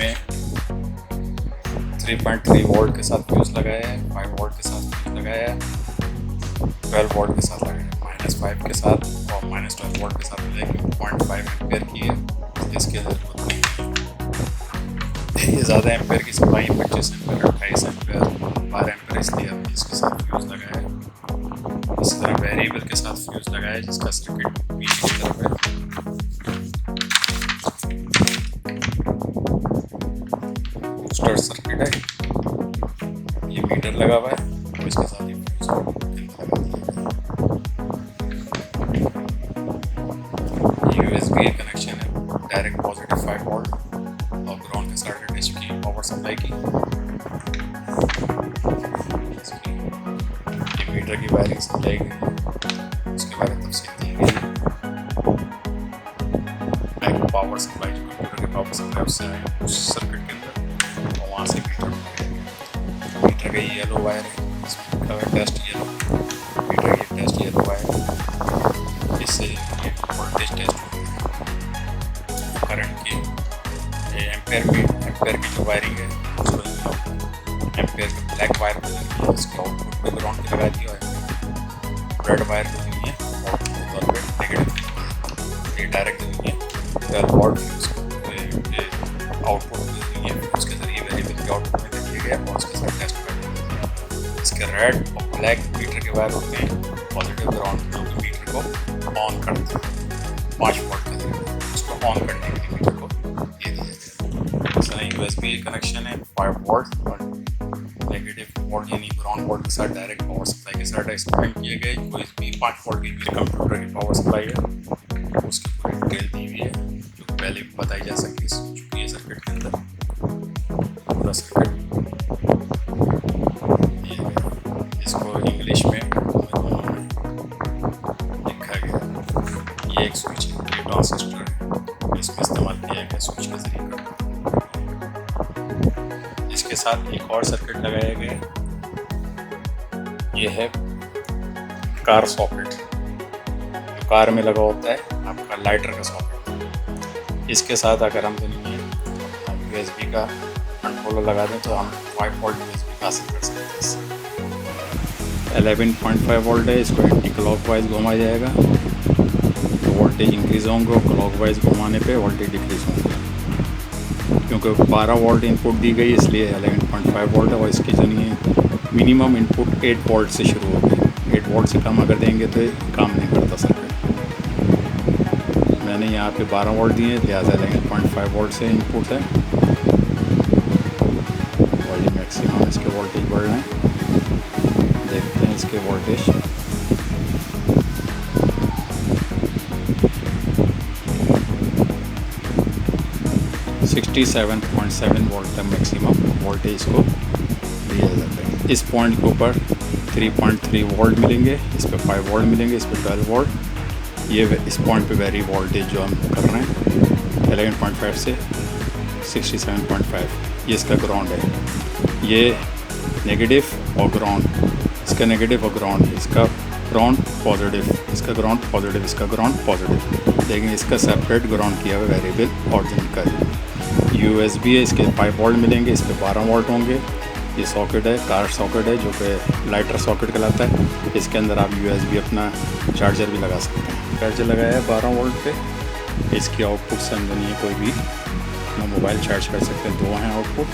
इसमें 3.3 वोल्ट के साथ फ्यूज़ लगाया है, 5 वोल्ट के साथ फ्यूज़ लगाया है, 12 वोल्ट के साथ लगाया है, -5 के साथ और -12 वोल्ट के साथ मिलाकर 0.5 एम्पेयर की है। इसके ये ज़्यादा एम्पेयर की सप्लाई 25 एम्पेयर, 28 एम्पेयर, 12 एम्पेयर, इसलिए हमने इसके साथ फ्यूज़ लगाया है। इस तरह वेरिएबल के साथ फ्यूज़ लगाया है जिसका सर्किट पीछे की तरफ है। बूस्टर सर्किट है, ये मीटर लगा हुआ है और इसके साथ ही फ्यूज़ USB कनेक्शन है, डायरेक्ट पॉजिटिव 5 वोल्ट और ग्राउंड के साथ अटैच की पावर सप्लाई की। ये मीटर की वायरिंग समझाई गई, उसके बारे में तफसील दी गई। एक पावर सप्लाई जो कंप्यूटर की पावर सप्लाई उससे आए उस सर्किट के अंदर, और वहाँ से मीटर का ये येलो वायर है, इसमें लिखा हुआ है टेस्ट येलो। मीटर की टेस्ट येलो वायर, इससे वोल्टेज टेस्ट करंट की एम्पेयर की जो वायरिंग है उसको एम्पेयर के ब्लैक वायर को देखिए, इसके आउटपुट पे ग्राउंड पे लगा दिया है। रेड वायर को दी है आउटपुट पे नेगेटिव, ये डायरेक्ट दी है 12 वोल्ट आउटपुट दी है, उसके जरिए वेरिएबल के आउटपुट में देखिए गया और उसके साथ टेस्ट कर दिया। इसके रेड और ब्लैक मीटर के वायर होते हैं पॉजिटिव ग्राउंड, जो कि मीटर को ऑन करते हैं 5 वोल्ट के जरिए। उसको ऑन करने के लिए मीटर को ये दिया गया। USB कनेक्शन है 5 वोल्ट और नेगेटिव वोल्ट यानी ग्राउंड वोल्ट के साथ डायरेक्ट पावर सप्लाई के साथ एक्सपेरिमेंट किए गए। कोई भी 5 वोल्ट की मेरे कंप्यूटर की पावर सप्लाई है, उसकी पूरी डिटेल दी हुई है जो पहले बताई जा सकती है चूँकि ये सर्किट के अंदर पूरा सर्किट इसको इंग्लिश में लिखा गया। ये एक स्विच है, ये ट्रांजिस्टर है, इसमें इस्तेमाल किया गया स्विच के जरिए। इसके साथ एक और सर्किट लगाया गया है, ये है कार सॉकेट, जो कार में लगा होता है आपका लाइटर का सॉकेट। इसके साथ अगर हम USB का कंट्रोलर लगा दें तो हम 5 वोल्ट USB हासिल कर सकते हैं। 11.5 वोल्ट है, इसको एंटी क्लॉक वाइज घुमाया जाएगा तो वोल्टेज इंक्रीज होंगे और क्लॉक वाइज घुमाने पे वोल्टेज डिक्रीज होंगे। क्योंकि 12 वोल्ट इनपुट दी गई इसलिए 11.5 वोल्ट है और इसकी जो नहीं मिनिमम इनपुट 8 वोल्ट से शुरू होगी। 8 वोल्ट से कम अगर देंगे तो काम नहीं करता सर्किट। मैंने यहाँ पे 12 वोल्ट दिए, लिहाजा 11.5 वोल्ट से इनपुट है और ये मैक्सिमम इसके वोल्टेज बढ़ रहे हैं। देखते हैं इसके वोल्टेज। (67.7 वोल्ट तक मैक्सिमम वोल्टेज को दिया जाता है। इस पॉइंट के ऊपर 3.3 वोल्ट मिलेंगे, इस पे 5 वोल्ट मिलेंगे, इस पे 12 वोल्ट। ये इस पॉइंट पे वेरी वोल्टेज जो हम कर रहे हैं 11.5 से 67.5, ये इसका ग्राउंड है। ये नेगेटिव और ग्राउंड, इसका नेगेटिव और ग्राउंड, इसका ग्राउंड पॉजिटिव, इसका ग्राउंड पॉजिटिव, इसका ग्राउंड पॉजिटिव, लेकिन इसका सेपरेट ग्राउंड किया हुआ वेरिएबल ऑरिजिन का है। USB है, इसके 5 वोल्ट मिलेंगे, इस पे 12 वोल्ट होंगे। ये सॉकेट है, कार सॉकेट है जो कि लाइटर सॉकेट कहलाता है। इसके अंदर आप USB अपना चार्जर भी लगा सकते हैं। चार्जर लगाया है 12 वोल्ट पे, इसकी आउटपुट से अंदर नहीं है कोई भी अपना मोबाइल चार्ज कर सकते हैं। 2 हैं आउटपुट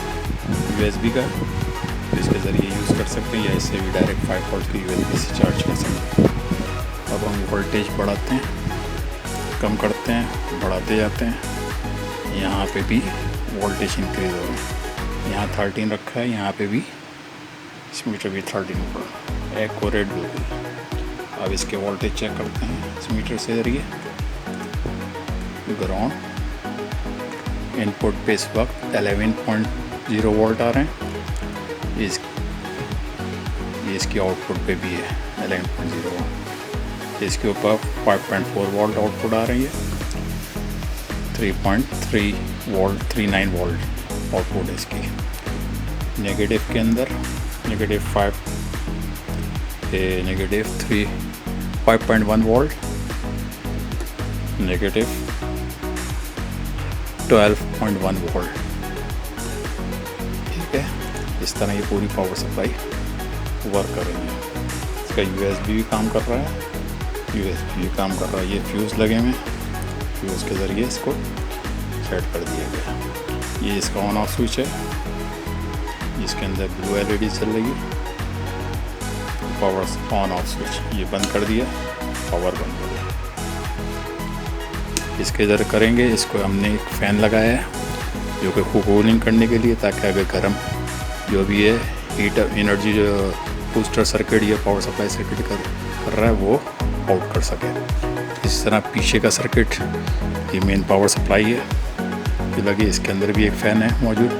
USB का, इसके ज़रिए यूज़ कर सकते हैं या इससे भी डायरेक्ट 5 वोल्ट की USB से चार्ज कर सकते हैं। अब हम वोल्टेज बढ़ाते हैं, कम करते हैं, बढ़ाते जाते हैं। यहाँ पे भी वोल्टेज इंक्रीज हो रहा है। यहाँ 13 रखा है, यहाँ पे भी इस मीटर भी 13 ऊपर, एक को रेड हो गई। अब इसके वोल्टेज चेक करते हैं इस मीटर से जरिए। ग्राउंड इनपुट पे इस वक्त 11.0 वोल्ट आ रहे हैं, ये इसकी आउटपुट पे भी है 11.0 वोल्ट। इसके ऊपर 5.4 वोल्ट आउटपुट आ रही है, 3.3 वोल्ट 39 वोल्ट आउटपुट है इसकी। नेगेटिव के अंदर नेगेटिव 5.1 वोल्ट, नेगेटिव 12.1 वोल्ट इस तरह ये पूरी पावर सप्लाई वर्क करेंगे। इसका USB भी काम कर रहा है, USB भी काम कर रहा है। ये फ्यूज़ लगे हुए हैं, फ्यूज़ के ज़रिए इसको सेट कर दिया गया। ये इसका ऑन ऑफ स्विच है, इसके अंदर ब्लू LED चल रही है। पावर ऑन ऑफ स्विच, ये बंद कर दिया, पावर बंद हो गया। इसके इधर करेंगे, इसको हमने एक फ़ैन लगाया है जो कि कूलिंग करने के लिए, ताकि अगर गर्म जो भी है हीट एनर्जी जो बूस्टर सर्किट या पावर सप्लाई सर्किट कर रहा है वो आउट कर सके। इस तरह पीछे का सर्किट ये मेन पावर सप्लाई है जो लगी, इसके अंदर भी एक फ़ैन है मौजूद।